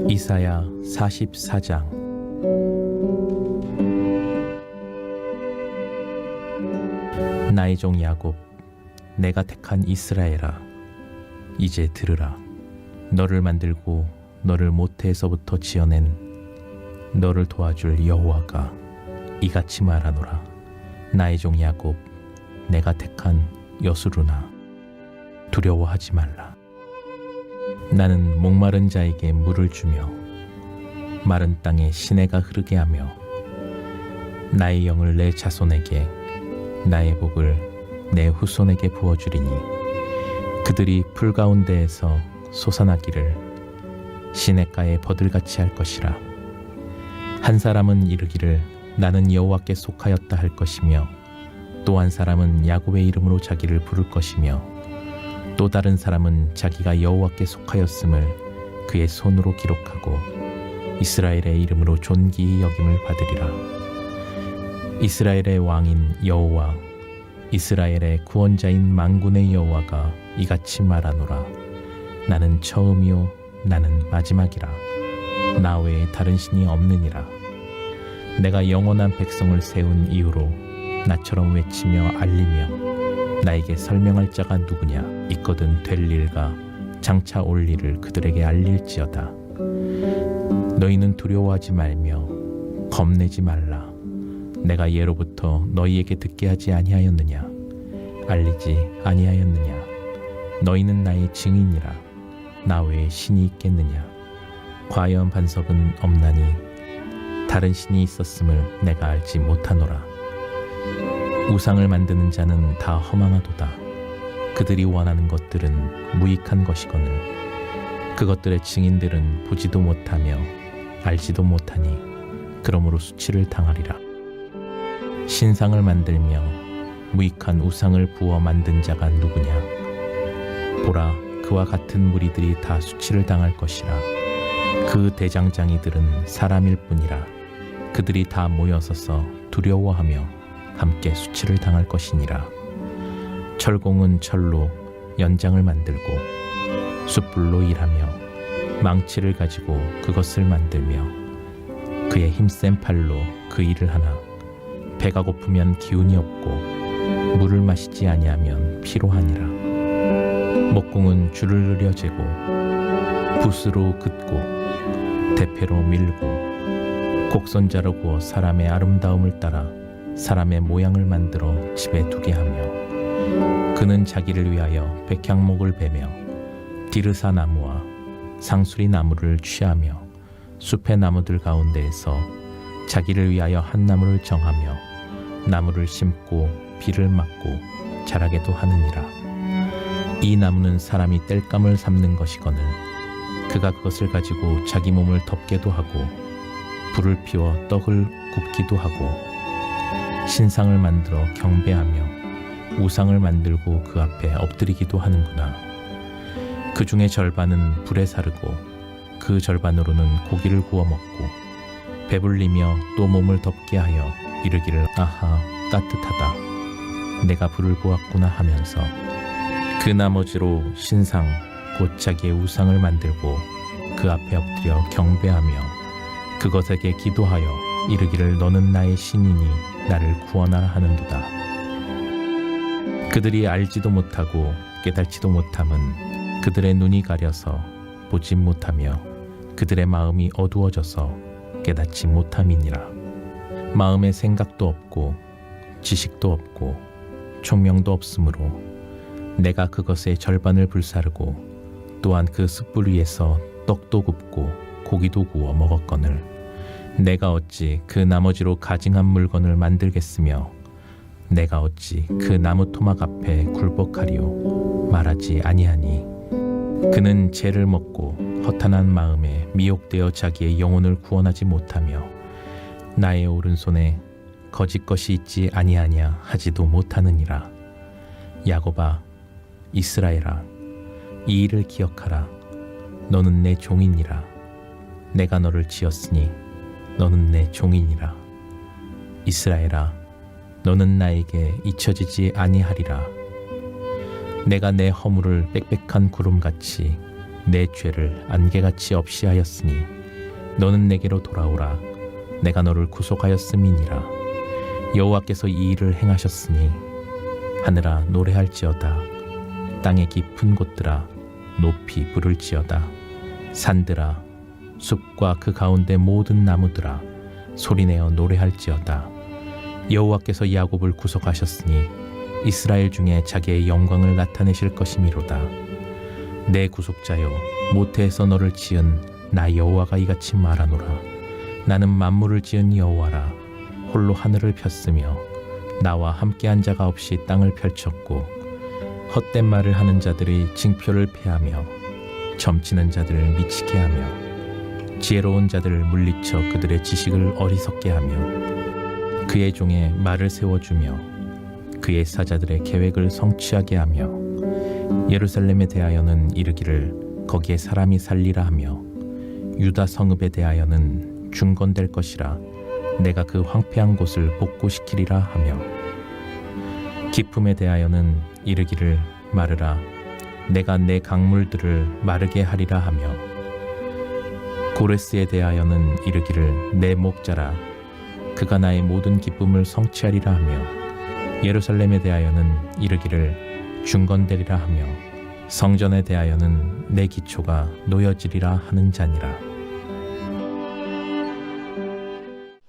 이사야 44장. 나의 종 야곱, 내가 택한 이스라엘아, 이제 들으라. 너를 만들고 너를 모태에서부터 지어낸 너를 도와줄 여호와가 이같이 말하노라. 나의 종 야곱, 내가 택한 여수르나, 두려워하지 말라. 나는 목마른 자에게 물을 주며 마른 땅에 시내가 흐르게 하며 나의 영을 내 자손에게, 나의 복을 내 후손에게 부어주리니 그들이 풀 가운데에서 솟아나기를 시냇가에 버들같이 할 것이라. 한 사람은 이르기를 나는 여호와께 속하였다 할 것이며, 또 한 사람은 야곱의 이름으로 자기를 부를 것이며, 또 다른 사람은 자기가 여호와께 속하였음을 그의 손으로 기록하고 이스라엘의 이름으로 존귀히 여김을 받으리라. 이스라엘의 왕인 여호와, 이스라엘의 구원자인 만군의 여호와가 이같이 말하노라. 나는 처음이요 나는 마지막이라. 나 외에 다른 신이 없느니라. 내가 영원한 백성을 세운 이후로 나처럼 외치며 알리며 나에게 설명할 자가 누구냐. 있거든 될 일과 장차 올 일을 그들에게 알릴지어다. 너희는 두려워하지 말며 겁내지 말라. 내가 예로부터 너희에게 듣게 하지 아니하였느냐. 알리지 아니하였느냐. 너희는 나의 증인이라. 나 외에 신이 있겠느냐. 과연 반석은 없나니 다른 신이 있었음을 내가 알지 못하노라. 우상을 만드는 자는 다 허망하도다. 그들이 원하는 것들은 무익한 것이거늘 그것들의 증인들은 보지도 못하며 알지도 못하니 그러므로 수치를 당하리라. 신상을 만들며 무익한 우상을 부어 만든 자가 누구냐. 보라, 그와 같은 무리들이 다 수치를 당할 것이라. 그 대장장이들은 사람일 뿐이라. 그들이 다 모여서서 두려워하며 함께 수치를 당할 것이니라. 철공은 철로 연장을 만들고 숯불로 일하며 망치를 가지고 그것을 만들며 그의 힘센 팔로 그 일을 하나. 배가 고프면 기운이 없고 물을 마시지 아니하면 피로하니라. 목공은 줄을 느려재고 붓으로 긋고 대패로 밀고 곡선자로 구워 사람의 아름다움을 따라 사람의 모양을 만들어 집에 두게 하며, 그는 자기를 위하여 백향목을 베며 디르사 나무와 상수리 나무를 취하며 숲의 나무들 가운데에서 자기를 위하여 한 나무를 정하며 나무를 심고 비를 맞고 자라게도 하느니라. 이 나무는 사람이 땔감을 삼는 것이거늘 그가 그것을 가지고 자기 몸을 덮게도 하고 불을 피워 떡을 굽기도 하고 신상을 만들어 경배하며 우상을 만들고 그 앞에 엎드리기도 하는구나. 그 중에 절반은 불에 사르고 그 절반으로는 고기를 구워 먹고 배불리며 또 몸을 덮게 하여 이르기를 아하 따뜻하다, 내가 불을 보았구나 하면서 그 나머지로 신상 곧 자기의 우상을 만들고 그 앞에 엎드려 경배하며 그것에게 기도하여 이르기를 너는 나의 신이니 나를 구원하라 하는도다. 그들이 알지도 못하고 깨달지도 못함은 그들의 눈이 가려서 보지 못하며 그들의 마음이 어두워져서 깨닫지 못함이니라. 마음에 생각도 없고 지식도 없고 총명도 없으므로 내가 그것의 절반을 불사르고 또한 그 숯불 위에서 떡도 굽고 고기도 구워 먹었거늘 내가 어찌 그 나머지로 가증한 물건을 만들겠으며 내가 어찌 그 나무 토막 앞에 굴복하리오 말하지 아니하니 그는 죄를 먹고 허탄한 마음에 미혹되어 자기의 영혼을 구원하지 못하며 나의 오른손에 거짓 것이 있지 아니하냐 하지도 못하느니라. 야곱아, 이스라엘아, 이 일을 기억하라. 너는 내 종이니라. 내가 너를 지었으니 너는 내 종이니라. 이스라엘아, 너는 나에게 잊혀지지 아니하리라. 내가 내 허물을 빽빽한 구름같이 내 죄를 안개같이 없이 하였으니 너는 내게로 돌아오라. 내가 너를 구속하였음이니라. 여호와께서 이 일을 행하셨으니 하늘아 노래할지어다. 땅의 깊은 곳들아 높이 부를지어다. 산들아 숲과 그 가운데 모든 나무들아 소리내어 노래할지어다. 여호와께서 야곱을 구속하셨으니 이스라엘 중에 자기의 영광을 나타내실 것이미로다. 내 구속자여, 모태에서 너를 지은 나 여호와가 이같이 말하노라. 나는 만물을 지은 여호와라. 홀로 하늘을 폈으며 나와 함께한 자가 없이 땅을 펼쳤고, 헛된 말을 하는 자들의 징표를 폐하며 점치는 자들을 미치게 하며 지혜로운 자들을 물리쳐 그들의 지식을 어리석게 하며 그의 종의 말을 세워주며 그의 사자들의 계획을 성취하게 하며 예루살렘에 대하여는 이르기를 거기에 사람이 살리라 하며 유다 성읍에 대하여는 중건될 것이라. 내가 그 황폐한 곳을 복구시키리라 하며 기품에 대하여는 이르기를 마르라. 내가 내 강물들을 마르게 하리라 하며 고레스에 대하여는 이르기를 내 목자라. 그가 나의 모든 기쁨을 성취하리라 하며 예루살렘에 대하여는 이르기를 중건되리라 하며 성전에 대하여는 내 기초가 놓여지리라 하는 자니라.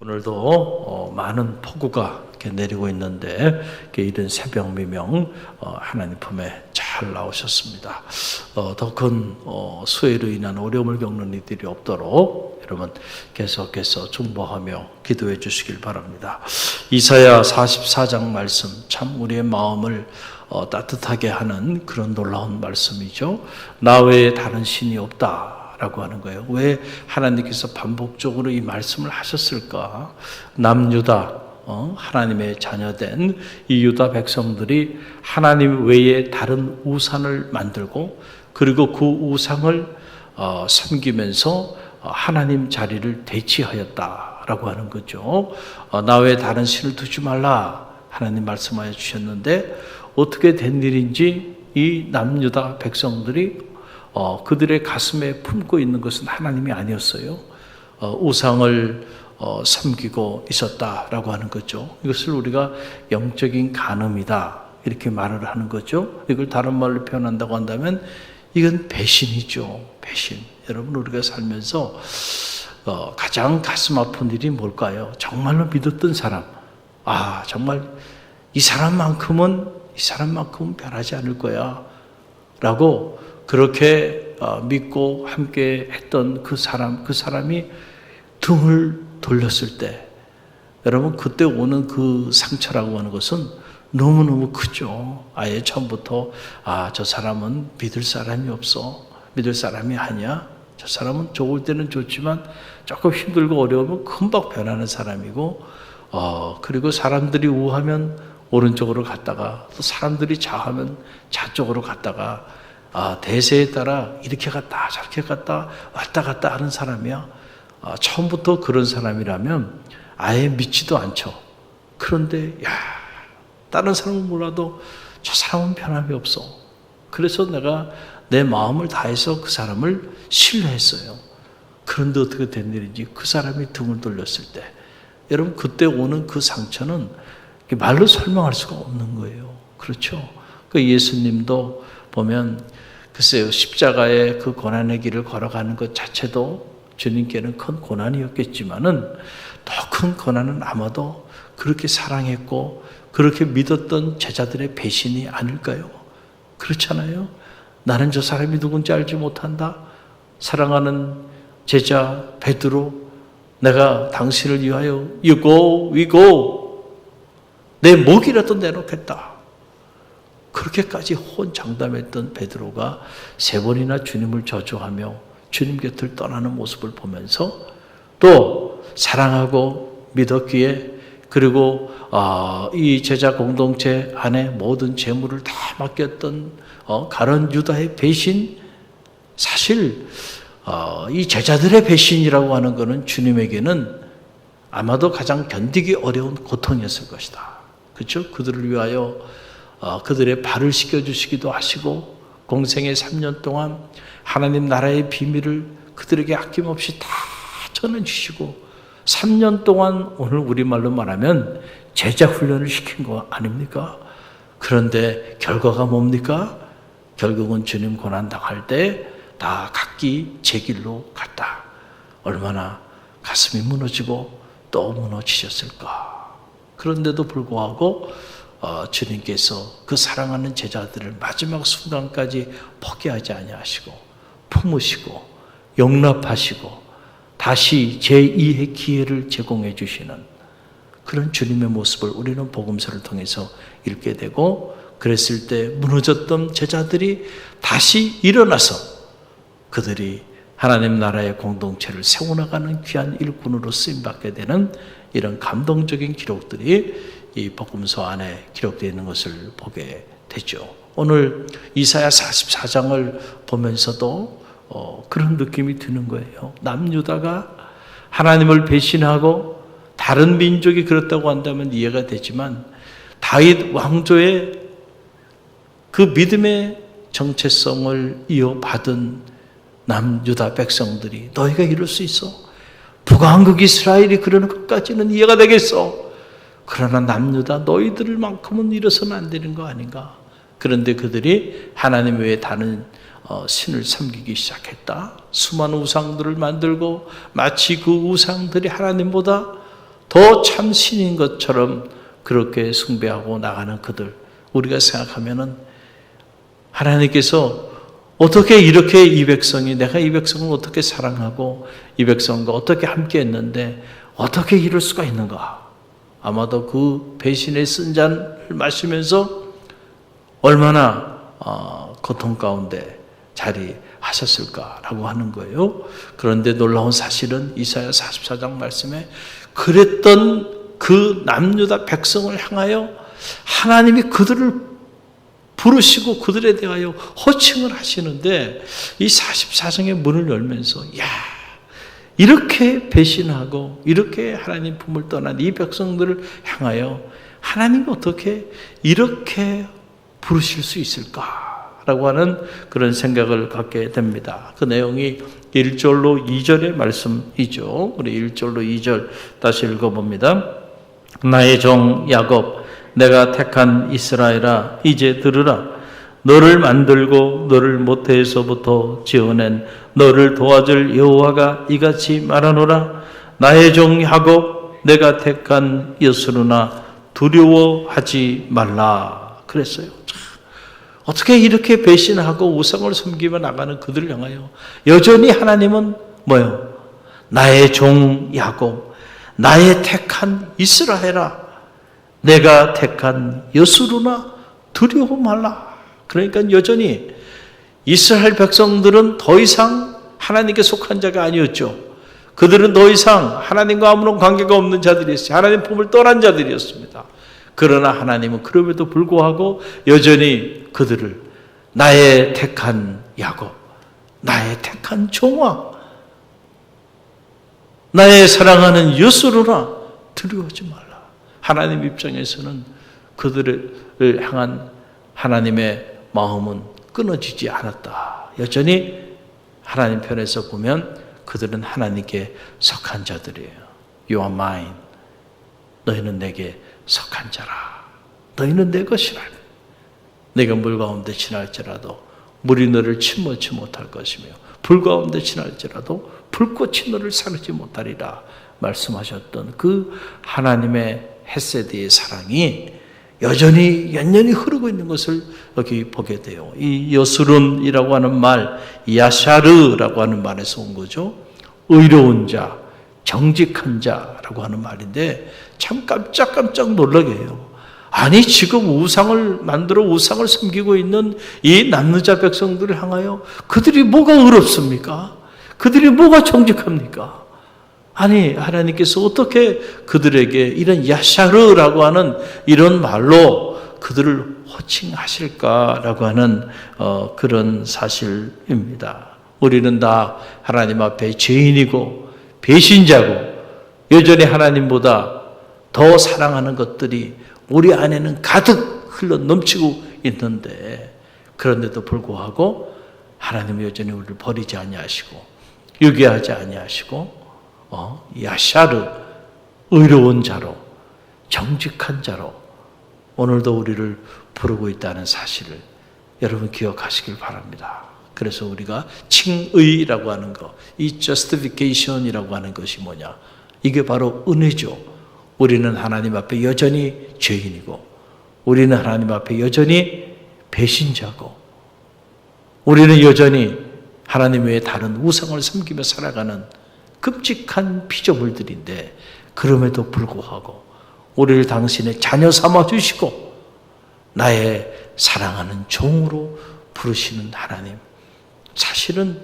오늘도 많은 폭우가 이렇게 내리고 있는데 이른 새벽 미명 하나님 품에 잘 나오셨습니다. 더 큰 수해로 인한 어려움을 겪는 이들이 없도록 여러분 계속해서 중보하며 기도해 주시길 바랍니다. 이사야 44장 말씀, 참 우리의 마음을 따뜻하게 하는 그런 놀라운 말씀이죠. 나 외에 다른 신이 없다 라고 하는 거예요. 왜 하나님께서 반복적으로 이 말씀을 하셨을까? 남유다, 하나님의 자녀된 이 유다 백성들이 하나님 외에 다른 우상을 만들고, 그리고 그 우상을 섬기면서 하나님 자리를 대치하였다라고 하는 거죠. 나 외에 다른 신을 두지 말라 하나님 말씀하여 주셨는데, 어떻게 된 일인지 이 남유다 백성들이 그들의 가슴에 품고 있는 것은 하나님이 아니었어요. 우상을 섬기고 있었다라고 하는 거죠. 이것을 우리가 영적인 간음이다 이렇게 말을 하는 거죠. 이걸 다른 말로 표현한다고 한다면 이건 배신이죠. 배신. 여러분, 우리가 살면서 가장 가슴 아픈 일이 뭘까요? 정말로 믿었던 사람, 정말 이 사람만큼은 변하지 않을 거야 라고 그렇게 믿고 함께 했던 그 사람이 등을 돌렸을 때, 여러분, 그때 오는 그 상처라고 하는 것은 너무너무 크죠. 아예 처음부터 저 사람은 믿을 사람이 없어, 믿을 사람이 아니야, 저 사람은 좋을 때는 좋지만 조금 힘들고 어려우면 금방 변하는 사람이고, 그리고 사람들이 우하면 오른쪽으로 갔다가 또 사람들이 좌하면 좌쪽으로 갔다가 대세에 따라 이렇게 갔다 저렇게 갔다 왔다 갔다 하는 사람이야. 처음부터 그런 사람이라면 아예 믿지도 않죠. 그런데 다른 사람은 몰라도 저 사람은 변함이 없어. 그래서 내가 내 마음을 다해서 그 사람을 신뢰했어요. 그런데 어떻게 된 일인지 그 사람이 등을 돌렸을 때, 여러분, 그때 오는 그 상처는 말로 설명할 수가 없는 거예요. 그렇죠? 그 예수님도 보면 글쎄요, 십자가의 그 고난의 길을 걸어가는 것 자체도 주님께는 큰 고난이었겠지만은 더 큰 고난은 아마도 그렇게 사랑했고 그렇게 믿었던 제자들의 배신이 아닐까요? 그렇잖아요. 나는 저 사람이 누군지 알지 못한다. 사랑하는 제자 베드로, 내가 당신을 위하여 you go, we go, 내 목이라도 내놓겠다. 그렇게까지 호언장담했던 베드로가 3번이나 주님을 저주하며 주님 곁을 떠나는 모습을 보면서 또 사랑하고 믿었기에, 그리고 이 제자 공동체 안에 모든 재물을 다 맡겼던 가룟 유다의 배신, 사실 이 제자들의 배신이라고 하는 것은 주님에게는 아마도 가장 견디기 어려운 고통이었을 것이다. 그렇죠? 그들을 위하여 그들의 발을 씻겨주시기도 하시고, 공생의 3년 동안 하나님 나라의 비밀을 그들에게 아낌없이 다 전해주시고 3년 동안 오늘 우리말로 말하면 제자 훈련을 시킨 거 아닙니까? 그런데 결과가 뭡니까? 결국은 주님 고난당할 때 다 각기 제 길로 갔다. 얼마나 가슴이 무너지고 또 무너지셨을까. 그런데도 불구하고 주님께서 그 사랑하는 제자들을 마지막 순간까지 포기하지 아니하시고 품으시고 용납하시고 다시 제2의 기회를 제공해 주시는 그런 주님의 모습을 우리는 복음서를 통해서 읽게 되고, 그랬을 때 무너졌던 제자들이 다시 일어나서 그들이 하나님 나라의 공동체를 세워나가는 귀한 일꾼으로 쓰임받게 되는 이런 감동적인 기록들이 이 복음서 안에 기록되어 있는 것을 보게 되죠. 오늘 이사야 44장을 보면서도 그런 느낌이 드는 거예요. 남유다가 하나님을 배신하고 다른 민족이 그렇다고 한다면 이해가 되지만 다윗 왕조의 그 믿음의 정체성을 이어받은 남유다 백성들이 너희가 이럴 수 있어? 북왕국 이스라엘이 그러는 것까지는 이해가 되겠어. 그러나 남유다 너희들을 만큼은 일어서는 안 되는 거 아닌가? 그런데 그들이 하나님 외에 다른 신을 섬기기 시작했다. 수많은 우상들을 만들고 마치 그 우상들이 하나님보다 더 참 신인 것처럼 그렇게 숭배하고 나가는 그들, 우리가 생각하면은 하나님께서 어떻게 이렇게 이 백성이, 내가 이 백성을 어떻게 사랑하고 이 백성과 어떻게 함께 했는데 어떻게 이럴 수가 있는가? 아마도 그 배신의 쓴 잔을 마시면서 얼마나 고통 가운데 자리하셨을까라고 하는 거예요. 그런데 놀라운 사실은 이사야 44장 말씀에 그랬던 그 남유다 백성을 향하여 하나님이 그들을 부르시고 그들에 대하여 호칭을 하시는데, 이 44장의 문을 열면서 야, 이렇게 배신하고 이렇게 하나님 품을 떠난 이 백성들을 향하여 하나님이 어떻게 이렇게 부르실 수 있을까라고 하는 그런 생각을 갖게 됩니다. 그 내용이 1절로 2절의 말씀이죠. 우리 1절로 2절 다시 읽어봅니다. 나의 종 야곱, 내가 택한 이스라엘아, 이제 들으라. 너를 만들고 너를 모태에서부터 지어낸 너를 도와줄 여호와가 이같이 말하노라. 나의 종 야곱, 내가 택한 여스루나 두려워하지 말라. 그랬어요. 어떻게 이렇게 배신하고 우상을 섬기며 나가는 그들을 향하여 여전히 하나님은 뭐요? 나의 종 야곱, 나의 택한 이스라엘아, 내가 택한 여스루나 두려워 말라. 그러니까 여전히 이스라엘 백성들은 더 이상 하나님께 속한 자가 아니었죠. 그들은 더 이상 하나님과 아무런 관계가 없는 자들이었어요. 하나님 품을 떠난 자들이었습니다. 그러나 하나님은 그럼에도 불구하고 여전히 그들을 나의 택한 야곱, 나의 택한 종아, 나의 사랑하는 여스루나 두려워하지 말라. 하나님 입장에서는 그들을 향한 하나님의 마음은 끊어지지 않았다. 여전히 하나님 편에서 보면 그들은 하나님께 속한 자들이에요. You are mine. 너희는 내게 속한 자라. 너희는 내 것이라. 내가 물 가운데 지날지라도 물이 너를 침몰치 못할 것이며 불 가운데 지날지라도 불꽃이 너를 사르지 못하리라 말씀하셨던 그 하나님의 헤세드의 사랑이 여전히 연연히 흐르고 있는 것을 여기 보게 돼요. 이 여스룬이라고 하는 말, 야샤르라고 하는 말에서 온 거죠. 의로운 자, 정직한 자라고 하는 말인데 참 깜짝깜짝 놀라게 해요. 아니 지금 우상을 만들어 우상을 섬기고 있는 이 남유다 백성들을 향하여 그들이 뭐가 의롭습니까? 그들이 뭐가 정직합니까? 아니 하나님께서 어떻게 그들에게 이런 야샤르라고 하는 이런 말로 그들을 호칭하실까라고 하는 그런 사실입니다. 우리는 다 하나님 앞에 죄인이고 배신자고 여전히 하나님보다 더 사랑하는 것들이 우리 안에는 가득 흘러 넘치고 있는데 그런데도 불구하고 하나님은 여전히 우리를 버리지 아니하시고 유괴하지 아니하시고 야샤르 의로운 자로 정직한 자로 오늘도 우리를 부르고 있다는 사실을 여러분 기억하시길 바랍니다. 그래서 우리가 칭의라고 하는 것, 이 justification이라고 하는 것이 뭐냐? 이게 바로 은혜죠. 우리는 하나님 앞에 여전히 죄인이고 우리는 하나님 앞에 여전히 배신자고 우리는 여전히 하나님 외에 다른 우상을 섬기며 살아가는 끔찍한 피조물들인데 그럼에도 불구하고 우리를 당신의 자녀 삼아주시고 나의 사랑하는 종으로 부르시는 하나님. 사실은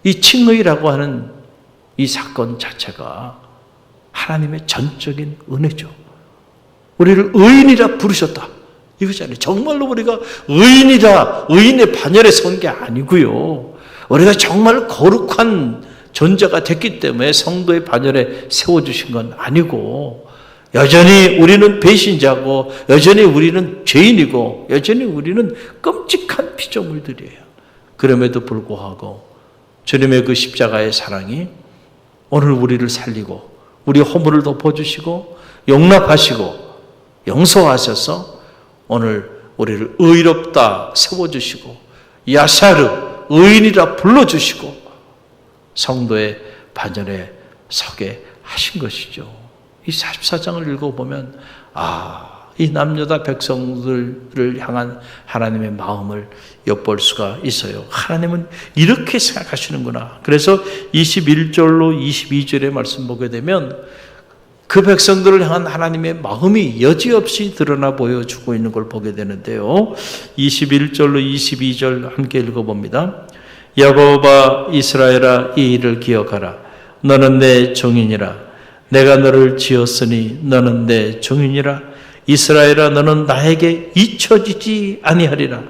이 칭의라고 하는 이 사건 자체가 하나님의 전적인 은혜죠. 우리를 의인이라 부르셨다. 이거잖아요. 정말로 우리가 의인이라 의인의 반열에 선 게 아니고요. 우리가 정말 거룩한 존재가 됐기 때문에 성도의 반열에 세워주신 건 아니고 여전히 우리는 배신자고 여전히 우리는 죄인이고 여전히 우리는 끔찍한 피조물들이에요. 그럼에도 불구하고 주님의 그 십자가의 사랑이 오늘 우리를 살리고 우리 허물을 덮어주시고 용납하시고 용서하셔서 오늘 우리를 의롭다 세워주시고 야샤르 의인이라 불러주시고 성도의 반열에 서게 하신 것이죠. 이 44장을 읽어보면 이 남유다 백성들을 향한 하나님의 마음을 엿볼 수가 있어요. 하나님은 이렇게 생각하시는구나. 그래서 21절로 22절의 말씀 보게 되면 그 백성들을 향한 하나님의 마음이 여지없이 드러나 보여주고 있는 걸 보게 되는데요. 21절로 22절 함께 읽어봅니다. 야곱아 이스라엘아 이 일을 기억하라. 너는 내 종이니라. 내가 너를 지었으니 너는 내 종이니라. 이스라엘아 너는 나에게 잊혀지지 아니하리라.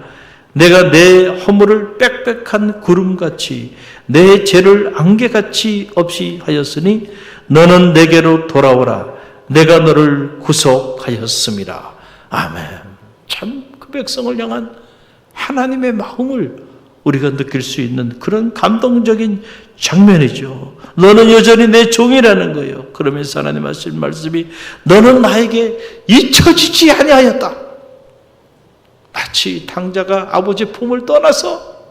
내가 내 허물을 빽빽한 구름같이 내 죄를 안개같이 없이 하였으니 너는 내게로 돌아오라. 내가 너를 구속하였음이라. 아멘. 참 그 백성을 향한 하나님의 마음을 우리가 느낄 수 있는 그런 감동적인 장면이죠. 너는 여전히 내 종이라는 거예요. 그러면서 하나님 하신 말씀이 너는 나에게 잊혀지지 아니하였다. 마치 당자가 아버지 품을 떠나서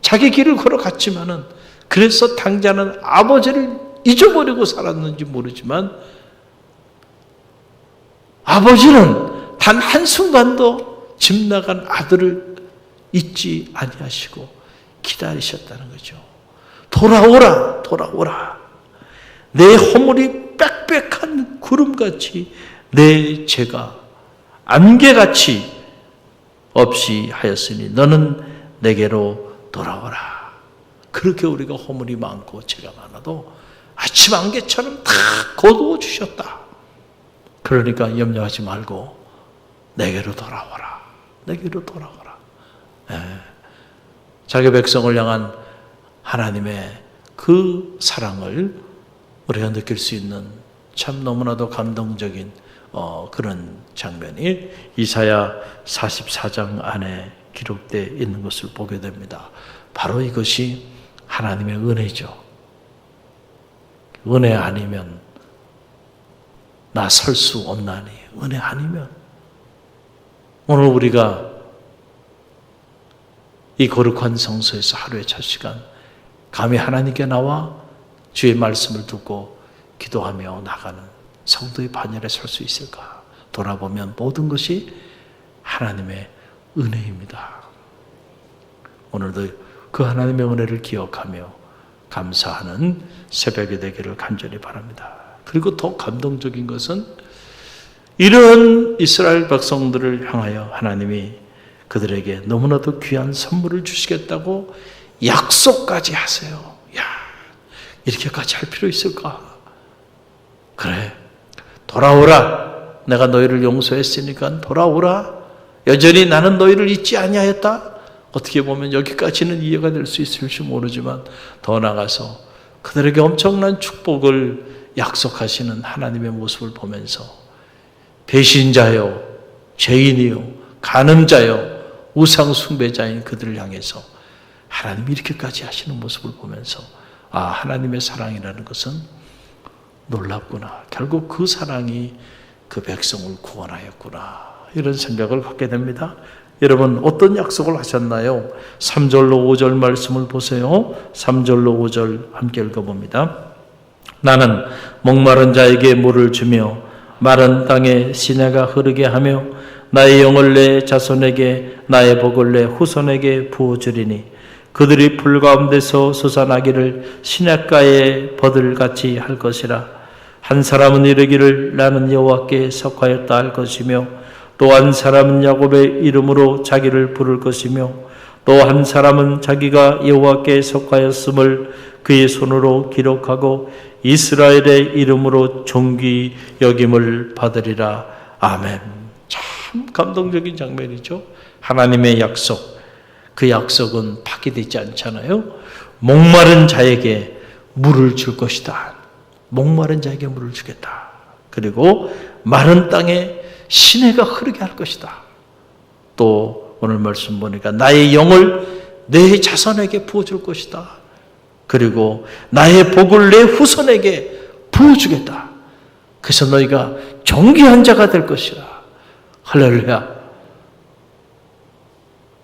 자기 길을 걸어갔지만은 그래서 당자는 아버지를 잊어버리고 살았는지 모르지만 아버지는 단 한순간도 집 나간 아들을 잊지 아니하시고 기다리셨다는 거죠. 돌아오라, 돌아오라. 내 허물이 빽빽한 구름같이 내 죄가 안개같이 없이 하였으니 너는 내게로 돌아오라. 그렇게 우리가 허물이 많고 죄가 많아도 아침 안개처럼 다 거두어 주셨다. 그러니까 염려하지 말고 내게로 돌아오라. 내게로 돌아오라. 자기 백성을 향한 하나님의 그 사랑을 우리가 느낄 수 있는 참 너무나도 감동적인 그런 장면이 이사야 44장 안에 기록되어 있는 것을 보게 됩니다. 바로 이것이 하나님의 은혜죠. 은혜 아니면 나 설 수 없나니 은혜 아니면 오늘 우리가 이 거룩한 성소에서 하루의 첫 시간 감히 하나님께 나와 주의 말씀을 듣고 기도하며 나가는 성도의 반열에 설 수 있을까? 돌아보면 모든 것이 하나님의 은혜입니다. 오늘도 그 하나님의 은혜를 기억하며 감사하는 새벽이 되기를 간절히 바랍니다. 그리고 더 감동적인 것은 이런 이스라엘 백성들을 향하여 하나님이 그들에게 너무나도 귀한 선물을 주시겠다고 약속까지 하세요. 야, 이렇게까지 할 필요 있을까? 그래, 돌아오라. 내가 너희를 용서했으니까 돌아오라. 여전히 나는 너희를 잊지 아니하였다. 어떻게 보면 여기까지는 이해가 될 수 있을지 모르지만 더 나아가서 그들에게 엄청난 축복을 약속하시는 하나님의 모습을 보면서 배신자요, 죄인이요, 간음자요, 우상 숭배자인 그들을 향해서 하나님이 이렇게까지 하시는 모습을 보면서 하나님의 사랑이라는 것은 놀랍구나. 결국 그 사랑이 그 백성을 구원하였구나. 이런 생각을 갖게 됩니다. 여러분 어떤 약속을 하셨나요? 3절로 5절 말씀을 보세요. 3절로 5절 함께 읽어봅니다. 나는 목마른 자에게 물을 주며 마른 땅에 시내가 흐르게 하며 나의 영을 내 자손에게 나의 복을 내 후손에게 부어주리니 그들이 풀 가운데서 솟아나기를 시냇가에 버들같이 할 것이라. 한 사람은 이르기를 나는 여호와께 속하였다 할 것이며 또 한 사람은 야곱의 이름으로 자기를 부를 것이며 또 한 사람은 자기가 여호와께 속하였음을 그의 손으로 기록하고 이스라엘의 이름으로 존귀 여김을 받으리라. 아멘. 참 감동적인 장면이죠. 하나님의 약속. 그 약속은 파기되지 않잖아요. 목마른 자에게 물을 줄 것이다. 목마른 자에게 물을 주겠다. 그리고 마른 땅에 시내가 흐르게 할 것이다. 또 오늘 말씀 보니까 나의 영을 내 자손에게 부어줄 것이다. 그리고 나의 복을 내 후손에게 부어주겠다. 그래서 너희가 존귀한 자가 될 것이라. 할렐루야.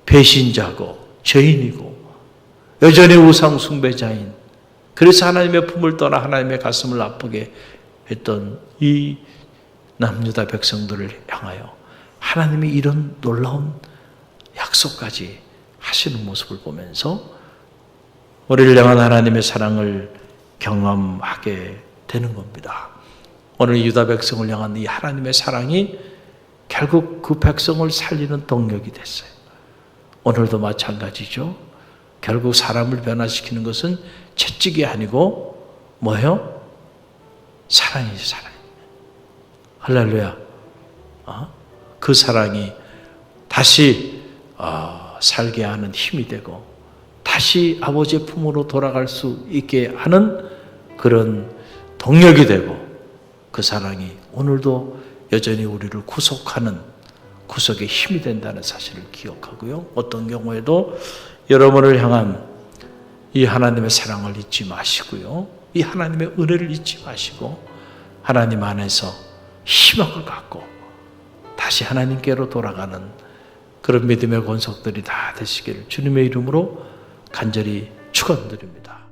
배신자고 죄인이고 여전히 우상 숭배자인, 그래서 하나님의 품을 떠나 하나님의 가슴을 아프게 했던 이 남유다 백성들을 향하여 하나님이 이런 놀라운 약속까지 하시는 모습을 보면서 우리를 향한 하나님의 사랑을 경험하게 되는 겁니다. 오늘 유다 백성을 향한 이 하나님의 사랑이 결국 그 백성을 살리는 동력이 됐어요. 오늘도 마찬가지죠. 결국 사람을 변화시키는 것은 채찍이 아니고 뭐예요? 사랑이지, 사랑. 할렐루야. 그 사랑이 다시 살게 하는 힘이 되고 다시 아버지의 품으로 돌아갈 수 있게 하는 그런 동력이 되고, 그 사랑이 오늘도 여전히 우리를 구속하는 구속의 힘이 된다는 사실을 기억하고요. 어떤 경우에도 여러분을 향한 이 하나님의 사랑을 잊지 마시고요. 이 하나님의 은혜를 잊지 마시고 하나님 안에서 희망을 갖고 다시 하나님께로 돌아가는 그런 믿음의 권속들이 다 되시기를 주님의 이름으로 간절히 축원드립니다.